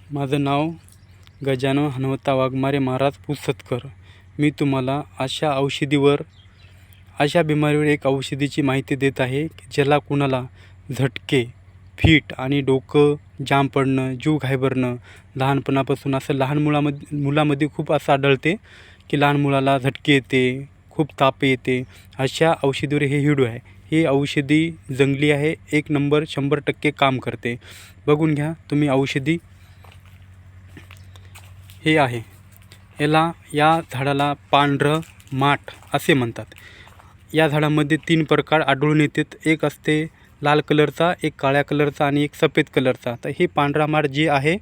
माझं नाव गजानन हनुमंत वाघमारे महाराज पुसदकर. मी तुम्हाला अशा बिमारीवर एक औषधीची माहिती देत आहे की ज्याला कुणाला झटके, फिट आणि डोकं जाम पडणं, जीव घाबरणं, लहानपणापासून असं लहान मुलामध्ये खूप असं आढळते की लहान मुलाला झटके येते, खूप ताप येते. अशा औषधीवर हे व्हिडिओ आहे. ही औषधी जंगली आहे, 1 नंबर 100% काम करते. बघून घ्या तुम्ही औषधी. हे आहे, या झाडाला पांढरं माठ असे म्हणतात. या झाडामध्ये 3 प्रकार आढळून येतात. एक असते लाल कलरचा, एक काळ्या कलरचा आणि एक सफेद कलरचा. तर हे पांढरा माठ जे आहे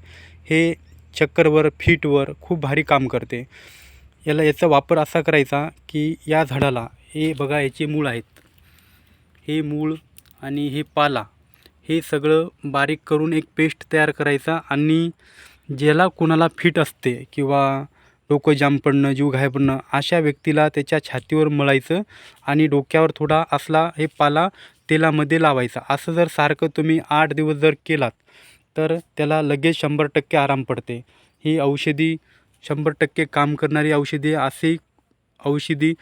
हे चक्करवर, फिटवर खूप भारी काम करते. याचा वापर असा करायचा की या झाडाला, हे बघा याचे मूळ आहेत, हे मूळ आणि हे पाला, हे सगळं बारीक करून एक पेस्ट तयार करायचा आणि ज्याला कोणाला फिट असते किंवा डोकं जाम पडणं, जीव घाबरणं, अशा व्यक्तीला त्याच्या छातीवर मळायचं आणि डोक्यावर थोडा असला हे पाला तेलामध्ये लावायचा. असं जर सारखं तुम्ही 8 दिवस जर केलात तर त्याला लगेच 100% आराम पडते. ही औषधी 100% काम करणारी औषधी. अशी औषधी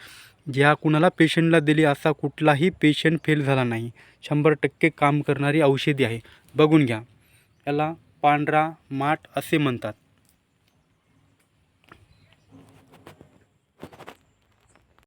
ज्या कुणाला पेशंटला दिली असा कुठलाही पेशंट फेल झाला नाही. 100% काम करणारी औषधी आहे. बघून घ्या. याला पांढरा माठ असे म्हणतात.